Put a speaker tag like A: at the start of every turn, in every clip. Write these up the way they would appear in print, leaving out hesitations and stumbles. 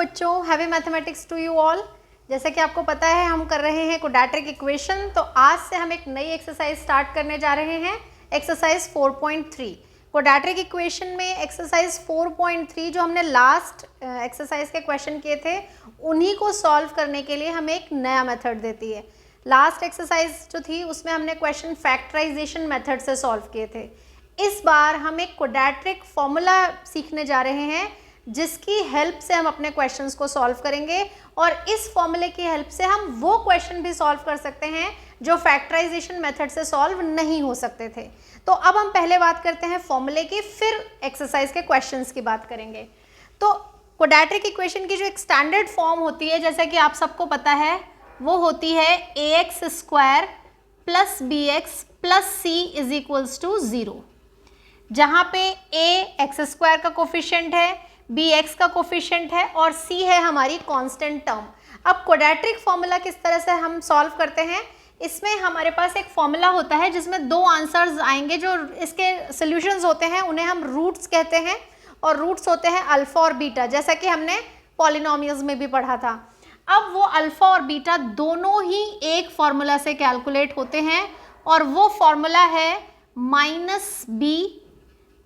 A: बच्चों, happy mathematics to you all. जैसे कि आपको पता है हम कर रहे हैं क्वाड्रेटिक इक्वेशन, तो आज से हम एक नई एक्सरसाइज स्टार्ट करने जा रहे हैं, एक्सरसाइज 4.3। क्वाड्रेटिक इक्वेशन में एक्सरसाइज 4.3 जो हमने लास्ट एक्सरसाइज के क्वेश्चन किए थे, उन्हीं को सॉल्व करने के लिए हमें एक नया मेथड देती है। लास्ट एक्सरसाइज जो थी उसमें हमने क्वेश्चन फैक्टराइजेशन मेथड से सॉल्व किए थे। इस बार हम एक क्वाड्रेटिक फॉर्मूला सीखने जा रहे हैं जिसकी हेल्प से हम अपने क्वेश्चंस को सॉल्व करेंगे, और इस फॉर्मूले की हेल्प से हम वो क्वेश्चन भी सॉल्व कर सकते हैं जो फैक्टराइजेशन मेथड से सॉल्व नहीं हो सकते थे। तो अब हम पहले बात करते हैं फॉर्मूले की, फिर एक्सरसाइज के क्वेश्चंस की बात करेंगे। तो क्वाड्रेटिक इक्वेशन की जो एक स्टैंडर्ड फॉर्म होती है, जैसा कि आप सबको पता है, वो होती है ax square plus bx plus c is equals to 0, जहाँ पे a एक्स स्क्वायर का कोफिशिएंट है, b x का कोफिशिएंट है और c है हमारी कांस्टेंट टर्म। अब क्वाड्रेटिक फॉर्मूला किस तरह से हम सॉल्व करते हैं, इसमें हमारे पास एक फॉर्मूला होता है जिसमें दो आंसर्स आएंगे। जो इसके सॉल्यूशंस होते हैं उन्हें हम रूट्स कहते हैं, और रूट्स होते हैं अल्फा और बीटा, जैसा कि हमने पॉलिनोमियल्स में भी पढ़ा था। अब वो अल्फा और बीटा दोनों ही एक फॉर्मूला से कैलकुलेट होते हैं, और वो फॉर्मूला है minus b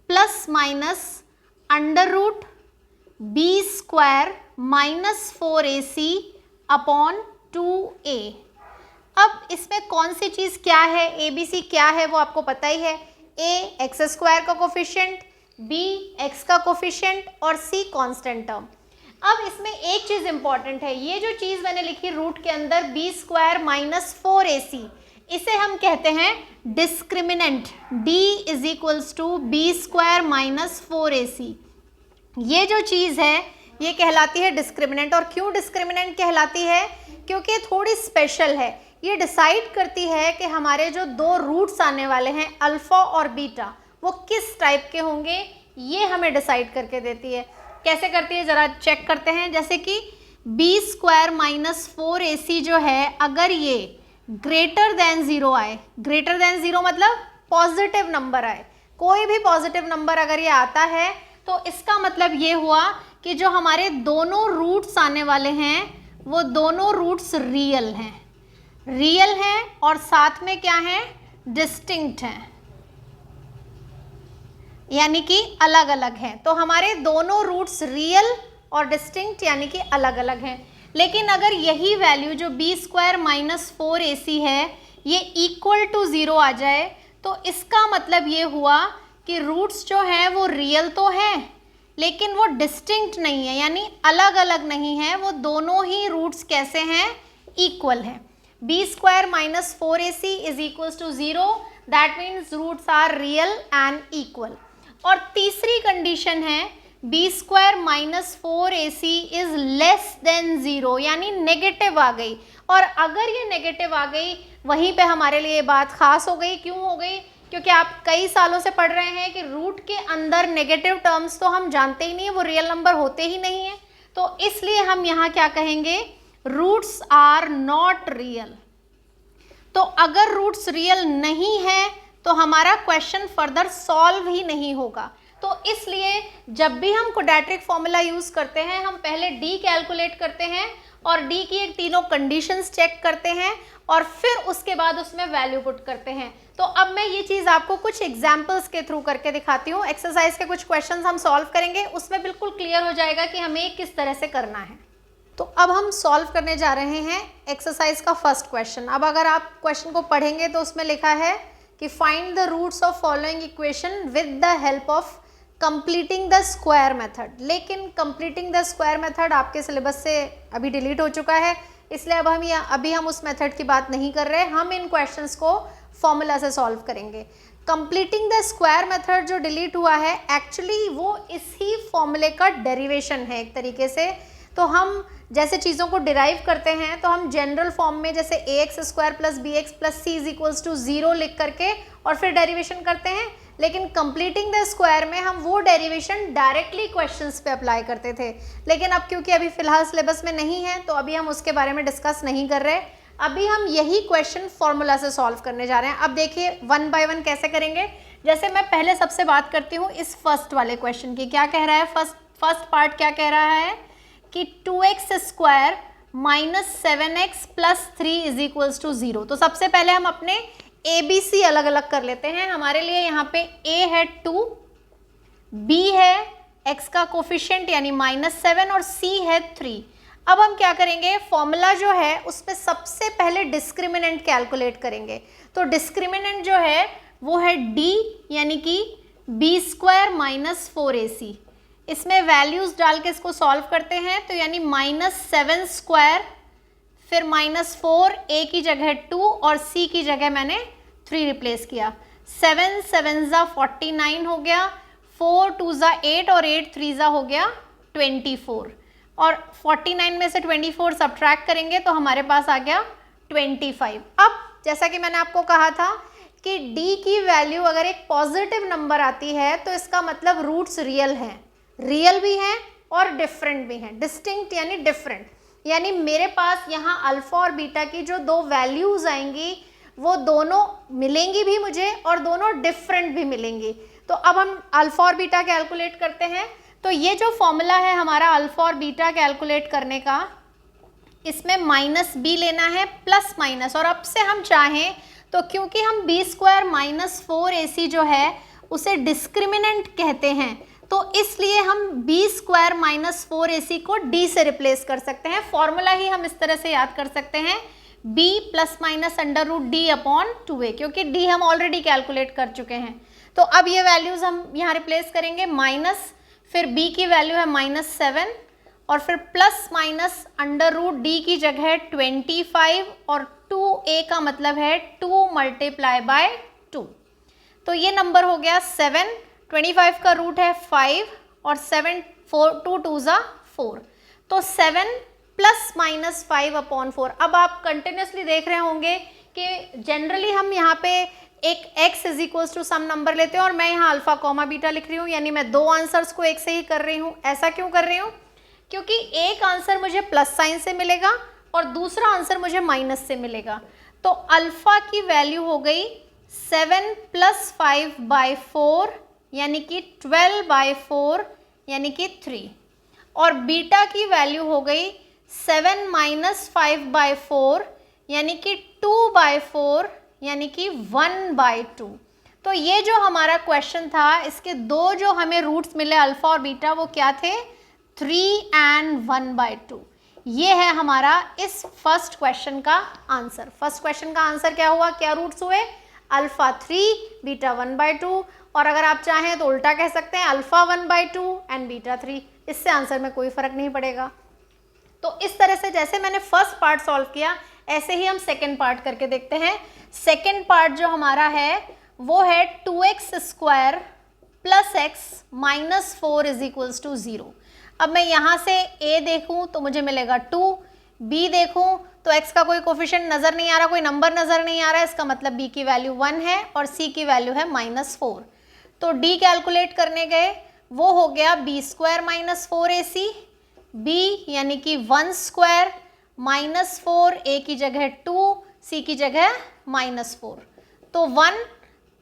A: plus minus under root b square minus 4ac upon 2a। अब इसमें कौन सी चीज़ क्या है, ए बी सी क्या है वो आपको पता ही है। a एक्स स्क्वायर का कोफिशिएंट, b x का कोफिशिएंट और c कांस्टेंट टर्म। अब इसमें एक चीज़ इंपॉर्टेंट है, ये जो चीज़ मैंने लिखी रूट के अंदर b स्क्वायर माइनस 4ac, इसे हम कहते हैं discriminant. d is equals to b square minus 4ac। ये जो चीज़ है ये कहलाती है डिस्क्रिमिनेंट। और क्यों डिस्क्रिमिनेंट कहलाती है, क्योंकि थोड़ी स्पेशल है। ये डिसाइड करती है कि हमारे जो दो रूट्स आने वाले हैं अल्फ़ा और बीटा, वो किस टाइप के होंगे, ये हमें डिसाइड करके देती है। कैसे करती है ज़रा चेक करते हैं। जैसे कि बी स्क्वायर माइनस 4ac जो है, अगर ये ग्रेटर देन 0 आए, ग्रेटर देन 0 मतलब पॉजिटिव नंबर आए, कोई भी पॉजिटिव नंबर अगर ये आता है तो इसका मतलब ये हुआ कि जो हमारे दोनों रूट्स आने वाले हैं वो दोनों रूट्स रियल हैं, रियल हैं और साथ में क्या हैं, डिस्टिंक्ट हैं, यानी कि अलग अलग हैं। तो हमारे दोनों रूट्स रियल और डिस्टिंक्ट यानी कि अलग अलग हैं। लेकिन अगर यही वैल्यू जो बी स्क्वायर माइनस 4ac है ये इक्वल टू 0 आ जाए, तो इसका मतलब ये हुआ कि रूट्स जो हैं वो रियल तो हैं लेकिन वो डिस्टिंक्ट नहीं है, यानी अलग अलग नहीं है, वो दोनों ही रूट्स कैसे हैं, इक्वल हैं। B square minus 4ac is equals to 0, that means roots are real and equal. और तीसरी कंडीशन है b square minus 4ac is less than 0, यानी नेगेटिव आ गई। और अगर ये नेगेटिव आ गई, वहीं पे हमारे लिए बात खास हो गई। क्यों हो गई, क्योंकि आप कई सालों से पढ़ रहे हैं कि रूट के अंदर नेगेटिव टर्म्स तो हम जानते ही नहीं, वो रियल नंबर होते ही नहीं है। तो इसलिए हम यहाँ क्या कहेंगे, रूट्स आर नॉट रियल। तो अगर रूट्स रियल नहीं है तो हमारा क्वेश्चन फर्दर सॉल्व ही नहीं होगा। तो इसलिए जब भी हम क्वाड्रेटिक फॉर्मूला यूज़ करते हैं, हम पहले d कैलकुलेट करते हैं और d की एक तीनों कंडीशंस चेक करते हैं और फिर उसके बाद उसमें वैल्यू पुट करते हैं। तो अब मैं ये चीज़ आपको कुछ एग्जाम्पल्स के थ्रू करके दिखाती हूँ। एक्सरसाइज के कुछ क्वेश्चंस हम सॉल्व करेंगे, उसमें बिल्कुल क्लियर हो जाएगा कि हमें किस तरह से करना है। तो अब हम सॉल्व करने जा रहे हैं एक्सरसाइज का फर्स्ट क्वेश्चन। अब अगर आप क्वेश्चन को पढ़ेंगे तो उसमें लिखा है कि find the roots of following equation with the help of completing the square method. लेकिन कंप्लीटिंग द स्क्वायर मेथड आपके सिलेबस से अभी डिलीट हो चुका है, इसलिए अब अभी हम उस मेथड की बात नहीं कर रहे। हम इन क्वेश्चंस को फॉर्मूला से सॉल्व करेंगे। कंप्लीटिंग द स्क्वायर मेथड जो डिलीट हुआ है, एक्चुअली वो इसी फॉर्मूले का डेरिवेशन है एक तरीके से। तो हम जैसे चीज़ों को डिराइव करते हैं तो हम जनरल फॉर्म में जैसे ax square plus b x plus c is equals to 0 लिख करके और फिर डेरिवेशन करते हैं। लेकिन कंप्लीटिंग द स्क्वायर में हम वो डेरिवेशन डायरेक्टली क्वेश्चंस पे अप्लाई करते थे। लेकिन अब क्योंकि अभी फिलहाल सिलेबस में नहीं है तो अभी हम उसके बारे में डिस्कस नहीं कर रहे। अभी हम यही क्वेश्चन फॉर्मूला से सॉल्व करने जा रहे हैं। अब देखिए वन बाय वन कैसे करेंगे। जैसे मैं पहले सबसे बात करती हूँ इस फर्स्ट वाले क्वेश्चन की। क्या कह रहा है, फर्स्ट पार्ट क्या कह रहा है कि 2x square minus 7x plus 3 is equals to 0। तो सबसे पहले हम अपने ABC अलग अलग कर लेते हैं। हमारे लिए यहाँ पे A है 2, B है x का कोफिशिएंट यानी -7 और C है 3। अब हम क्या करेंगे, फॉर्मूला जो है उसमें सबसे पहले डिस्क्रिमिनेंट कैलकुलेट करेंगे। तो डिस्क्रिमिनेंट जो है वो है D यानी कि B स्क्वायर माइनस 4AC। इसमें वैल्यूज डाल के इसको सॉल्व करते हैं तो यानी -7 स्क्वायर फिर -4, A की जगह 2 और C की जगह मैंने 3 रिप्लेस किया। 7 7 ज़ा 49 हो गया, 4 2 ज़ा 8 और 8 3 ज़ा हो गया 24। और 49 में से 24 सब्ट्रैक्ट करेंगे तो हमारे पास आ गया 25। अब जैसा कि मैंने आपको कहा था कि D की वैल्यू अगर एक पॉजिटिव नंबर आती है तो इसका मतलब रूट्स रियल हैं, रियल भी हैं और डिफरेंट भी हैं। डिस्टिंक्ट यानी डिफरेंट, यानी मेरे पास यहाँ अल्फा और बीटा की जो दो वैल्यूज आएंगी वो दोनों मिलेंगी भी मुझे और दोनों डिफरेंट भी मिलेंगी। तो अब हम अल्फा और बीटा कैलकुलेट करते हैं। तो ये जो फॉर्मूला है हमारा अल्फा और बीटा कैलकुलेट करने का, इसमें -b लेना है प्लस माइनस, और अब से हम चाहें तो क्योंकि हम b स्क्वायर माइनस 4ac जो है उसे डिस्क्रिमिनेंट कहते हैं तो इसलिए हम b स्क्वायर माइनस 4ac को d से रिप्लेस कर सकते हैं। फॉर्मूला ही हम इस तरह से याद कर सकते हैं, b plus minus under root d upon 2a, क्योंकि d हम ऑलरेडी कैलकुलेट कर चुके हैं। तो अब ये वैल्यूज हम यहाँ रिप्लेस करेंगे, माइनस फिर b की वैल्यू है -7 और फिर plus minus under root d की जगह 25 और 2a का मतलब है 2 मल्टीप्लाई बाय 2। तो ये नंबर हो गया 7, 25 का रूट है 5 और 7 4 2 2 ज़ा 4, तो 7 प्लस माइनस 5 अपॉन 4। अब आप कंटिन्यूसली देख रहे होंगे कि जनरली हम यहाँ पे एक x is equals to some number लेते हैं और मैं यहाँ अल्फा कॉमा बीटा लिख रही हूँ, यानी मैं दो आंसर्स को एक से ही कर रही हूँ। ऐसा क्यों कर रही हूँ, क्योंकि एक आंसर मुझे प्लस साइन से मिलेगा और दूसरा आंसर मुझे माइनस से मिलेगा। तो अल्फा की वैल्यू हो गई 7 प्लस 5 बाई 4 यानी कि 12 बाई 4 यानी कि 3, और बीटा की वैल्यू हो गई 7 माइनस 5 बाई 4 यानी कि 2 बाई 4 यानी कि 1 बाई 2। तो ये जो हमारा क्वेश्चन था इसके दो जो हमें रूट्स मिले अल्फा और बीटा वो क्या थे, 3 and 1 बाई 2। ये है हमारा इस फर्स्ट क्वेश्चन का आंसर। फर्स्ट क्वेश्चन का आंसर क्या हुआ, क्या रूट्स हुए, अल्फा 3 बीटा 1 बाई 2, और अगर आप चाहें तो उल्टा कह सकते हैं अल्फा 1 बाई 2 एंड बीटा 3। इससे आंसर में कोई फर्क नहीं पड़ेगा। तो इस तरह से जैसे मैंने फर्स्ट पार्ट सॉल्व किया ऐसे ही हम सेकेंड पार्ट करके देखते हैं। सेकेंड पार्ट जो हमारा है वो है 2x square plus x minus 4 is equals to 0। अब मैं यहाँ से a देखूँ तो मुझे मिलेगा 2, b देखूँ तो x का कोई कोफिशिएंट नज़र नहीं आ रहा, कोई नंबर नज़र नहीं आ रहा है, इसका मतलब b की वैल्यू 1 है और c की वैल्यू है -4। तो d कैलकुलेट करने गए, वो हो गया b square minus 4ac, b यानी कि 1 स्क्वायर माइनस 4, a की जगह 2, c की जगह -4, तो 1,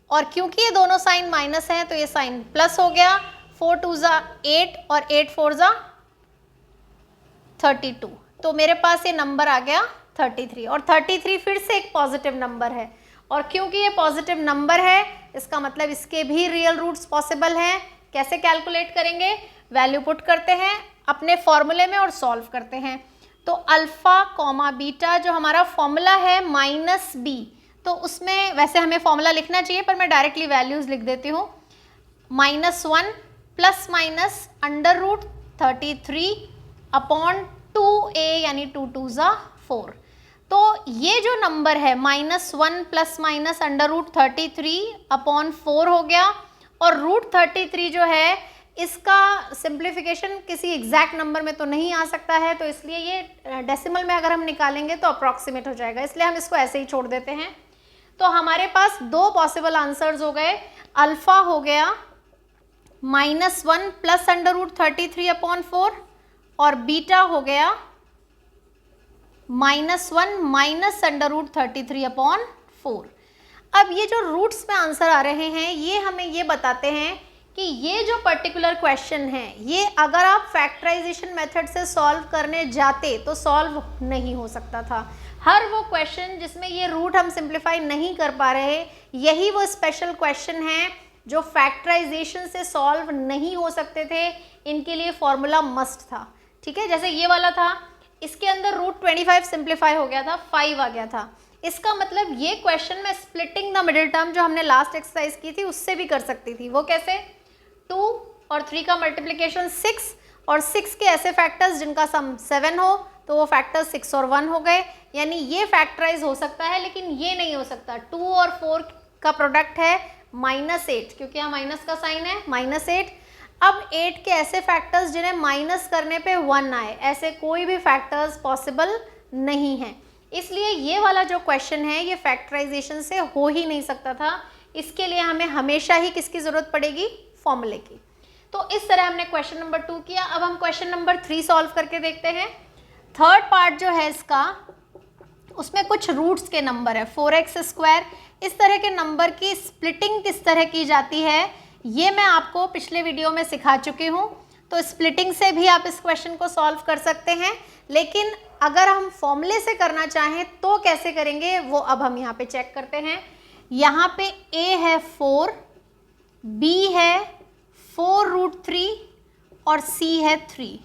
A: और क्योंकि ये दोनों साइन माइनस हैं तो ये साइन प्लस हो गया। 4 2 ज़ा 8 और 8 4 ज़ा 32, तो मेरे पास ये नंबर आ गया 33, और 33 फिर से एक पॉजिटिव नंबर है, और क्योंकि ये पॉजिटिव नंबर है इसका मतलब इसके भी रियल रूट्स पॉसिबल हैं। कैसे कैलकुलेट करेंगे, वैल्यू पुट करते हैं अपने फॉर्मूले में और सॉल्व करते हैं। तो अल्फा कॉमा बीटा जो हमारा फॉर्मूला है -b, तो उसमें वैसे हमें फॉर्मूला लिखना चाहिए पर मैं डायरेक्टली वैल्यूज लिख देती हूँ। -1 plus minus under root 33 upon 2a यानी 2 2 ज़ा 4। तो ये जो नंबर है -1 plus minus under root 33 upon 4 हो गया, और रूट 33 जो है इसका सिंप्लीफिकेशन किसी एग्जैक्ट नंबर में तो नहीं आ सकता है, तो इसलिए ये डेसिमल में अगर हम निकालेंगे तो अप्रॉक्सीमेट हो जाएगा, इसलिए हम इसको ऐसे ही छोड़ देते हैं। तो हमारे पास दो पॉसिबल आंसर्स हो गए, अल्फा हो गया -1 प्लस अंडर रूट 33 अपॉन 4 और बीटा हो गया -1 माइनस अंडर रूट 33 अपॉन 4। अब ये जो रूट्स में आंसर आ रहे हैं ये हमें ये बताते हैं कि ये जो पर्टिकुलर क्वेश्चन है ये अगर आप फैक्टराइजेशन मेथड से सॉल्व करने जाते तो सॉल्व नहीं हो सकता था। हर वो क्वेश्चन जिसमें ये रूट हम सिंप्लीफाई नहीं कर पा रहे, यही वो स्पेशल क्वेश्चन है जो फैक्टराइजेशन से सॉल्व नहीं हो सकते थे, इनके लिए फॉर्मूला मस्ट था। ठीक है, जैसे ये वाला था, इसके अंदर रूट 25 सिंप्लीफाई हो गया था, 5 आ गया था। इसका मतलब ये क्वेश्चन में स्प्लिटिंग द मिडिल टर्म जो हमने लास्ट एक्सरसाइज की थी उससे भी कर सकती थी। वो कैसे? 2 और 3 का मल्टीप्लिकेशन 6 और 6 के ऐसे फैक्टर्स जिनका सम 7 हो तो वो फैक्टर्स 6 और 1 हो गए, यानी ये फैक्टराइज हो सकता है, लेकिन ये नहीं हो सकता। 2 और 4 का प्रोडक्ट है -8, क्योंकि यहाँ माइनस का साइन है, -8। अब 8 के ऐसे फैक्टर्स जिन्हें माइनस करने पे 1 आए, ऐसे कोई भी फैक्टर्स पॉसिबल नहीं है। इसलिए ये वाला जो क्वेश्चन है ये फैक्टराइजेशन से हो ही नहीं सकता था। इसके लिए हमें हमेशा ही किसकी ज़रूरत पड़ेगी? फॉर्मूले की। तो इस तरह हमने क्वेश्चन नंबर 2 किया। अब हम क्वेश्चन नंबर 3 सॉल्व करके देखते हैं। थर्ड पार्ट जो है इसका, उसमें कुछ रूट्स के नंबर है, 4x²। इस तरह के नंबर की स्प्लिटिंग किस तरह की जाती है ये मैं आपको पिछले वीडियो में सिखा चुकी हूँ। तो स्प्लिटिंग से भी आप इस क्वेश्चन को सॉल्व कर सकते हैं, लेकिन अगर हम फॉर्मूले से करना चाहें तो कैसे करेंगे वो अब हम यहाँ पे चेक करते हैं। यहाँ पे a है 4, b है 4√3 और c है 3।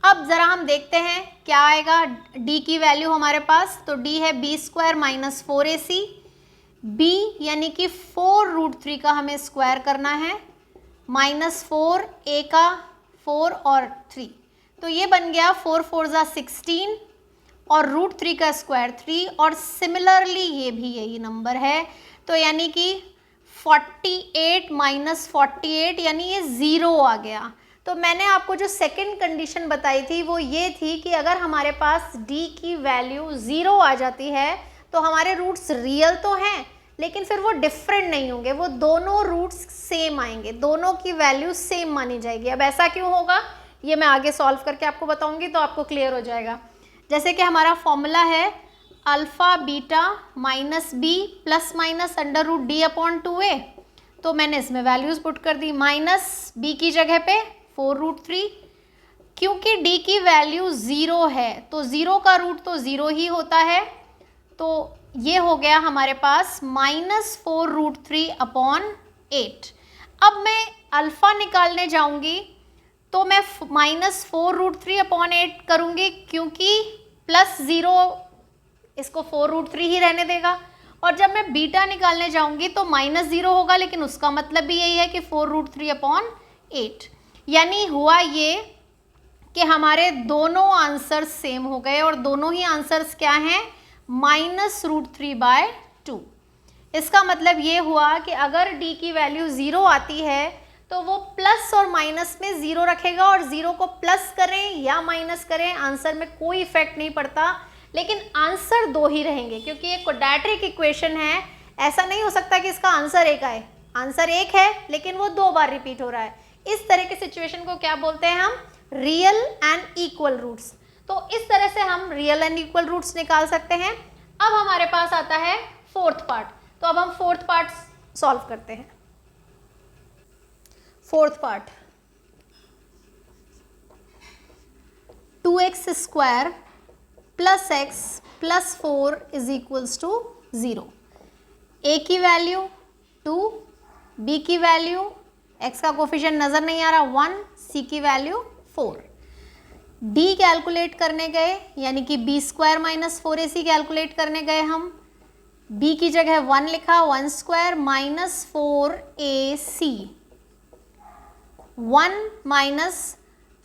A: अब ज़रा हम देखते हैं क्या आएगा d की वैल्यू हमारे पास। तो d है b² - 4ac, b यानी कि 4√3 का हमें स्क्वायर करना है, -4 a का 4 और 3, तो ये बन गया 4 4 = 16 और √3 का स्क्वायर 3, और सिमिलरली ये भी यही नंबर है। तो यानी कि 48 - 48 यानी ये 0 आ गया। तो मैंने आपको जो सेकंड कंडीशन बताई थी वो ये थी कि अगर हमारे पास d की वैल्यू 0 आ जाती है तो हमारे रूट्स रियल तो हैं, लेकिन फिर वो डिफरेंट नहीं होंगे, वो दोनों रूट्स सेम आएंगे, दोनों की वैल्यू सेम मानी जाएगी। अब ऐसा क्यों होगा ये मैं आगे सॉल्व करके आपको बताऊंगी तो आपको क्लियर हो जाएगा। जैसे कि हमारा फॉर्मूला है अल्फ़ा बीटा -b ±√d/2a, तो मैंने इसमें वैल्यूज़ पुट कर दी। -b की जगह पे 4√3, क्योंकि d की वैल्यू 0 है तो 0 का रूट तो 0 ही होता है, तो ये हो गया हमारे पास -4√3/8। अब मैं अल्फ़ा निकालने जाऊंगी तो मैं -4√3/8 करूंगी, क्योंकि +0 इसको 4√3 ही रहने देगा, और जब मैं बीटा निकालने जाऊंगी तो -0 होगा, लेकिन उसका मतलब भी यही है कि 4√3/8। यानी हुआ ये कि हमारे दोनों आंसर्स सेम हो गए, और दोनों ही आंसर्स क्या हैं? -√3/2। इसका मतलब ये हुआ कि अगर d की वैल्यू 0 आती है तो वो प्लस और माइनस में 0 रखेगा, और 0 को प्लस करें या माइनस करें आंसर में कोई इफेक्ट नहीं पड़ता, लेकिन आंसर 2 ही रहेंगे, क्योंकि ये क्वाड्रेटिक इक्वेशन है। ऐसा नहीं हो सकता कि इसका आंसर 1 आए, आंसर 1 है लेकिन वो 2 बार रिपीट हो रहा है। इस तरह की सिचुएशन को क्या बोलते हैं हम? Real and equal roots. तो इस तरह से हम रियल एंड इक्वल रूट्स निकाल सकते हैं। अब हमारे पास आता है फोर्थ पार्ट, तो अब हम फोर्थ पार्ट सॉल्व करते हैं। Fourth part, 2x² + x + 4 = 0। a की वैल्यू 2, b की वैल्यू, x का कोफिशिएंट नज़र नहीं आ रहा 1, c की वैल्यू 4। d कैलकुलेट करने गए, यानी कि b² - 4ac कैलकुलेट करने गए हम। b की जगह 1 लिखा, 1² - 4ac, 1 -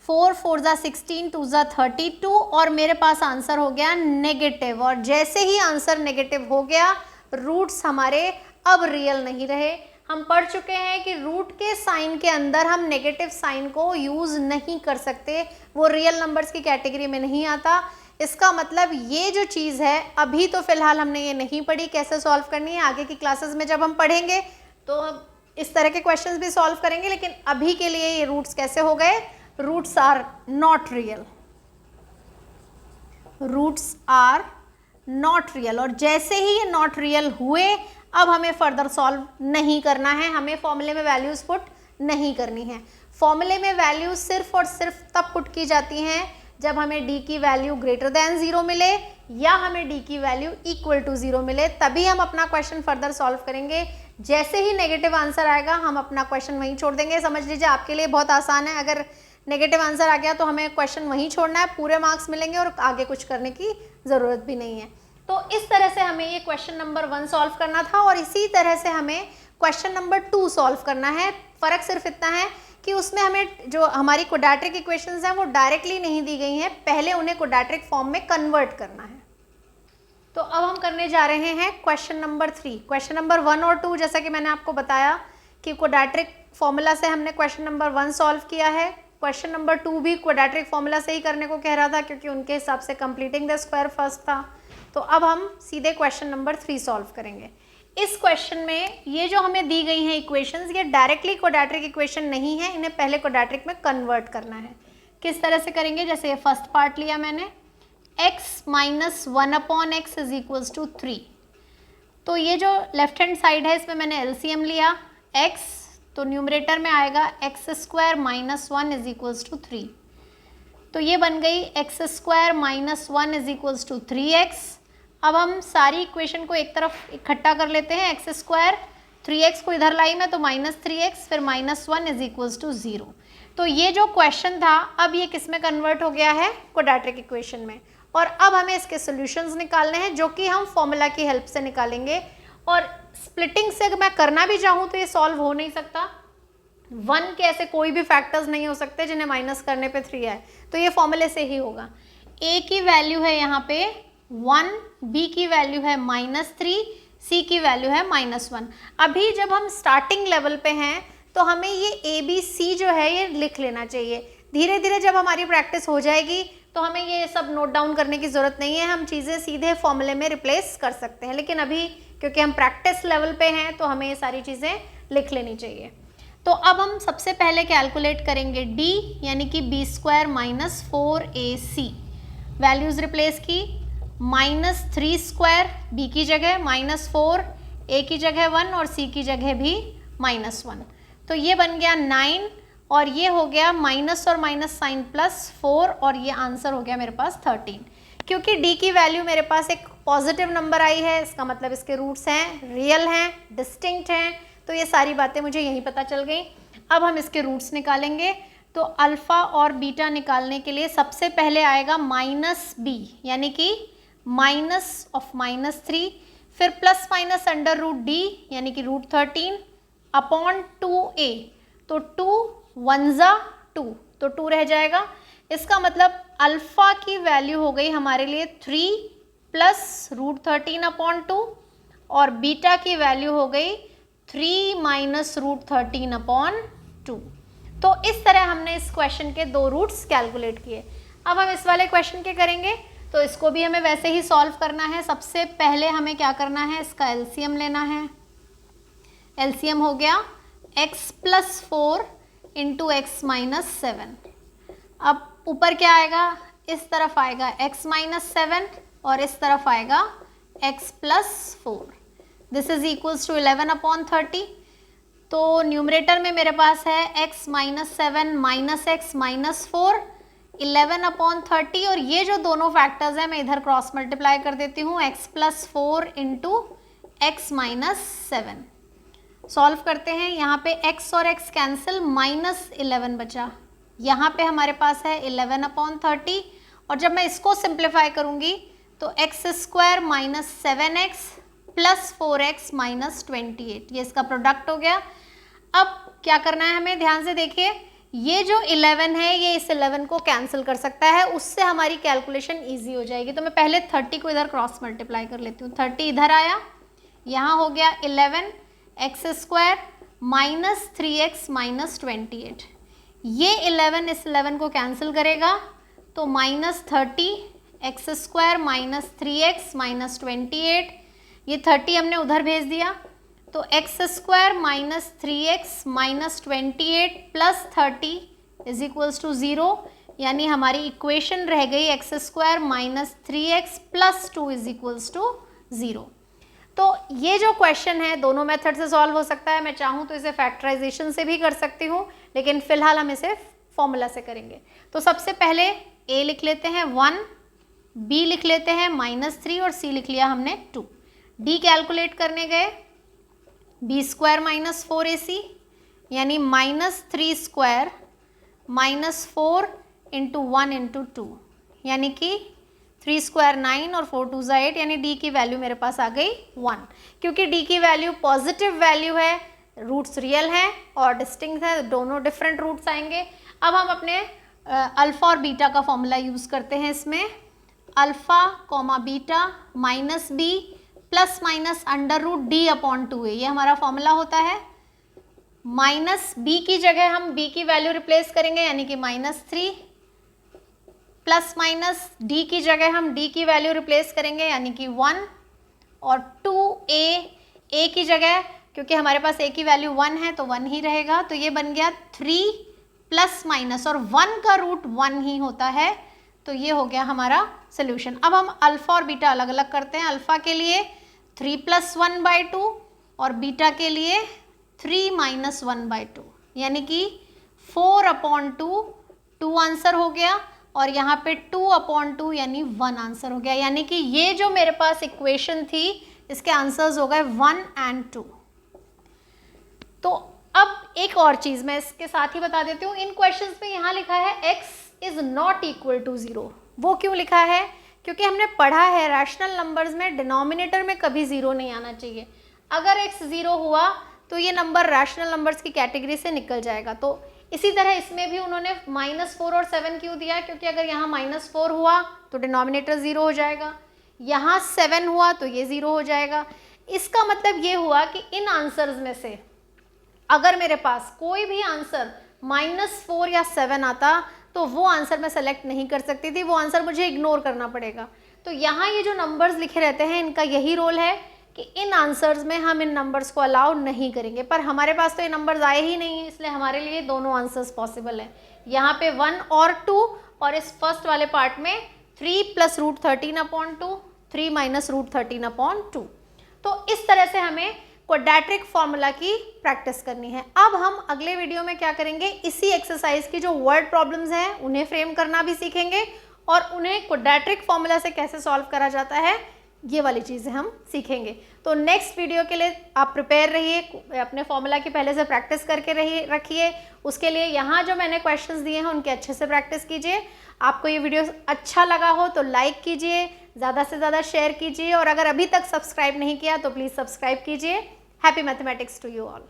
A: 4 4 = 16, 2 = 32, और मेरे पास आंसर हो गया नेगेटिव। और जैसे ही आंसर नेगेटिव हो गया रूट्स हमारे अब रियल नहीं रहे। हम पढ़ चुके हैं कि रूट के साइन के अंदर हम नेगेटिव साइन को यूज़ नहीं कर सकते, वो रियल नंबर्स की कैटेगरी में नहीं आता। इसका मतलब ये जो चीज़ है अभी तो फ़िलहाल हमने ये नहीं पढ़ी कैसे सॉल्व करनी है, आगे की क्लासेस में जब हम पढ़ेंगे तो हम इस तरह के क्वेश्चंस भी सॉल्व करेंगे, लेकिन अभी के लिए ये रूट्स कैसे हो गए? Roots are not real, roots are not real. और जैसे ही ये नॉट रियल हुए अब हमें फर्दर सॉल्व नहीं करना है, हमें फॉर्मूले में वैल्यूज पुट नहीं करनी है। फॉर्मूले में वैल्यू सिर्फ और सिर्फ तब पुट की जाती हैं जब हमें डी की वैल्यू ग्रेटर देन 0 मिले या हमें डी की वैल्यू इक्वल टू 0 मिले, तभी हम अपना क्वेश्चन फर्दर सॉल्व करेंगे। जैसे ही नेगेटिव आंसर आएगा हम अपना क्वेश्चन वहीं छोड़ देंगे। समझ लीजिए आपके लिए बहुत आसान है, अगर नेगेटिव आंसर आ गया तो हमें क्वेश्चन वहीं छोड़ना है, पूरे मार्क्स मिलेंगे और आगे कुछ करने की ज़रूरत भी नहीं है। तो इस तरह से हमें ये क्वेश्चन नंबर 1 सॉल्व करना था और इसी तरह से हमें क्वेश्चन नंबर 2 सॉल्व करना है। फ़र्क सिर्फ इतना है कि उसमें हमें जो हमारी क्वाड्रेटिक इक्वेशंस हैं वो डायरेक्टली नहीं दी गई हैं, पहले उन्हें क्वाड्रेटिक फॉर्म में कन्वर्ट करना है। तो अब हम करने जा रहे हैं क्वेश्चन नंबर 3। क्वेश्चन नंबर 1 और 2 जैसा कि मैंने आपको बताया कि क्वाड्रेटिक फॉर्मूला से हमने क्वेश्चन नंबर 1 सॉल्व किया है। क्वेश्चन नंबर 2 भी क्वाड्रेटिक फॉर्मूला से ही करने को कह रहा था क्योंकि उनके हिसाब से कंप्लीटिंग द स्क्वायर फर्स्ट था। तो अब हम सीधे क्वेश्चन नंबर 3 सॉल्व करेंगे। इस क्वेश्चन में ये जो हमें दी गई हैं इक्वेशंस, ये डायरेक्टली क्वाड्रेटिक इक्वेशन नहीं है, इन्हें पहले क्वाड्रेटिक में कन्वर्ट करना है। किस तरह से करेंगे? जैसे ये फर्स्ट पार्ट लिया मैंने, x minus 1/x is equals to 3। तो ये जो लेफ्ट हैंड साइड है इसमें मैंने एलसीएम लिया x, तो न्यूमरेटर में आएगा x square minus 1 is equals to 3। तो ये बन गई x square minus 1 is equals to 3x। अब हम सारी इक्वेशन को एक तरफ इकट्ठा कर लेते हैं। x स्क्वायर 3x को इधर लाई मैं तो माइनस 3x, फिर माइनस 1 इज इक्वल्स टू 0। तो ये जो क्वेश्चन था अब ये किस में कन्वर्ट हो गया है? क्वाड्रेटिक इक्वेशन में। और अब हमें इसके सॉल्यूशंस निकालने हैं जो कि हम फॉर्मूला की हेल्प से निकालेंगे। और स्प्लिटिंग से अगर मैं करना भी चाहूँ तो ये सॉल्व हो नहीं सकता। 1 के ऐसे कोई भी फैक्टर्स नहीं हो सकते जिन्हें माइनस करने पे 3 आए, तो ये फॉर्मूले से ही होगा। a की वैल्यू है यहाँ पे 1, b की वैल्यू है -3, c की वैल्यू है -1। अभी जब हम स्टार्टिंग लेवल पे हैं तो हमें ये a b c जो है ये लिख लेना चाहिए। धीरे धीरे जब हमारी प्रैक्टिस हो जाएगी तो हमें ये सब नोट डाउन करने की ज़रूरत नहीं है, हम चीज़ें सीधे फॉर्मूले में रिप्लेस कर सकते हैं। लेकिन अभी क्योंकि हम प्रैक्टिस लेवल पे हैं तो हमें ये सारी चीज़ें लिख लेनी चाहिए। तो अब हम सबसे पहले कैलकुलेट करेंगे d यानी कि b square minus 4ac। Values replace की, -3 स्क्वायर b की जगह, -4 a की जगह 1 और c की जगह भी -1। तो ये बन गया 9 और ये हो गया माइनस और माइनस साइन +4 और ये आंसर हो गया मेरे पास 13। क्योंकि d की वैल्यू मेरे पास एक पॉजिटिव नंबर आई है, इसका मतलब इसके रूट्स हैं, रियल हैं, डिस्टिंक्ट हैं, तो ये सारी बातें मुझे यहीं पता चल गई। अब हम इसके रूट्स निकालेंगे। तो अल्फ़ा और बीटा निकालने के लिए सबसे पहले आएगा -b यानी कि -3, फिर plus minus under root d यानी कि √13 अपॉन 2a। तो 2 1 2, तो 2 रह जाएगा। इसका मतलब अल्फ़ा की वैल्यू हो गई हमारे लिए 3 प्लस √13 अपॉन 2 और बीटा की वैल्यू हो गई 3 माइनस √13 अपॉन 2। तो इस तरह हमने इस क्वेश्चन के 2 रूट्स कैलकुलेट किए। अब हम इस वाले क्वेश्चन के करेंगे, तो इसको भी हमें वैसे ही सॉल्व करना है। सबसे पहले हमें क्या करना है? इसका एलसीएम लेना है। एलसीएम हो गया x + 4 इंटू x - 7। अब ऊपर क्या आएगा? इस तरफ आएगा x - 7 और इस तरफ आएगा x + 4। This is equals to 11/30। तो न्यूमरेटर में मेरे पास है x - 7 - x - 4 11/30 और ये जो दोनों फैक्टर्स हैं मैं इधर क्रॉस मल्टीप्लाई कर देती हूँ, x + 4 इंटू x - 7। सॉल्व करते हैं। यहाँ पे x और x कैंसिल, -11 बचा। यहाँ पे हमारे पास है 11/30 और जब मैं इसको सिंप्लीफाई करूँगी तो x स्क्वायर -7x + 4x - 28, ये इसका प्रोडक्ट हो गया। अब क्या करना है हमें? ध्यान से देखिए, ये जो 11 है ये इस 11 को कैंसिल कर सकता है, उससे हमारी कैलकुलेशन ईजी हो जाएगी। तो मैं पहले 30 को इधर क्रॉस मल्टीप्लाई कर लेती हूँ। 30 इधर आया, यहाँ हो गया 11 x स्क्वायर -3x - 28। ये 11 इस 11 को कैंसिल करेगा तो -30 x स्क्वायर -3x - 28, ये 30 हमने उधर भेज दिया तो x square -3x - 28 + 30 is equals to 0, यानी हमारी इक्वेशन रह गई x square -3x + 2 is equals to 0। तो ये जो क्वेश्चन है दोनों मेथड से सॉल्व हो सकता है, मैं चाहूँ तो इसे फैक्टराइजेशन से भी कर सकती हूँ, लेकिन फिलहाल हम इसे फॉर्मूला से करेंगे। तो सबसे पहले a लिख लेते हैं 1, b लिख लेते हैं -3 और c लिख लिया हमने 2। d कैलकुलेट करने गए, b स्क्वायर -4ac यानी -3 स्क्वायर -4 इंटू 1 इंटू 2 यानी कि 3 स्क्वायर 9 और 4 2 8 यानी d की वैल्यू मेरे पास आ गई 1। क्योंकि d की वैल्यू पॉजिटिव वैल्यू है, रूट्स रियल हैं और डिस्टिंक्ट है, दोनों डिफरेंट रूट्स आएंगे। अब हम अपने अल्फ़ा और बीटा का फॉर्मूला यूज़ करते हैं इसमें, alpha comma beta minus b plus minus √d/2a, ये हमारा फॉर्मूला होता है। माइनस b की जगह हम b की वैल्यू रिप्लेस करेंगे यानी कि -3, प्लस माइनस d की जगह हम d की वैल्यू रिप्लेस करेंगे यानी कि 1, और 2a की जगह क्योंकि हमारे पास a की वैल्यू 1 है तो 1 ही रहेगा, तो ये बन गया 3 प्लस माइनस, और 1 का रूट 1 ही होता है, तो ये हो गया हमारा सोल्यूशन। अब हम अल्फ़ा और बीटा अलग अलग करते हैं। अल्फ़ा के लिए 3 + 1/2 और बीटा के लिए 3 - 1/2 यानी कि 4/2, 2 आंसर हो गया, और यहाँ पे 2/2 यानी 1 आंसर हो गया। यानी कि ये जो मेरे पास इक्वेशन थी इसके आंसर्स हो गए 1 और 2। तो अब एक और चीज़ मैं इसके साथ ही बता देती हूँ, इन क्वेश्चंस में यहाँ लिखा है x is not equal to 0। वो क्यों लिखा है? क्योंकि हमने पढ़ा है रैशनल नंबर्स में डिनोमिनेटर में कभी 0 नहीं आना चाहिए। अगर x 0 हुआ तो ये नंबर रैशनल नंबर्स की कैटेगरी से निकल जाएगा। तो इसी तरह इसमें भी उन्होंने -4 और 7 क्यों दिया? क्योंकि अगर यहाँ -4 हुआ तो डिनोमिनेटर 0 हो जाएगा, यहाँ 7 हुआ तो ये 0 हो जाएगा। इसका मतलब ये हुआ कि इन आंसर्स में से अगर मेरे पास कोई भी आंसर -4 या 7 आता तो वो आंसर मैं सेलेक्ट नहीं कर सकती थी, वो आंसर मुझे इग्नोर करना पड़ेगा। तो यहाँ ये जो नंबर्स लिखे रहते हैं इनका यही रोल है कि इन आंसर्स में हम इन नंबर्स को अलाउ नहीं करेंगे, पर हमारे पास तो ये नंबर्स आए ही नहीं है, इसलिए हमारे लिए दोनों आंसर्स पॉसिबल है। यहाँ पे 1 और 2, और इस फर्स्ट वाले पार्ट में 3 + √13/2, 3 - √13/2। तो इस तरह से हमें क्वाड्रेटिक फॉर्मूला की प्रैक्टिस करनी है। अब हम अगले वीडियो में क्या करेंगे, इसी एक्सरसाइज की जो वर्ड प्रॉब्लम्स हैं उन्हें फ्रेम करना भी सीखेंगे, और उन्हें क्वाड्रेटिक फॉर्मूला से कैसे सॉल्व करा जाता है ये वाली चीज़ें हम सीखेंगे। तो नेक्स्ट वीडियो के लिए आप प्रिपेयर रहिए, अपने फॉर्मूला की पहले से प्रैक्टिस करके रखिए। उसके लिए यहाँ जो मैंने क्वेश्चंस दिए हैं उनके अच्छे से प्रैक्टिस कीजिए। आपको ये वीडियो अच्छा लगा हो तो लाइक कीजिए, ज़्यादा से ज़्यादा शेयर कीजिए, और अगर अभी तक सब्सक्राइब नहीं किया तो प्लीज़ सब्सक्राइब कीजिए। Happy mathematics to you all.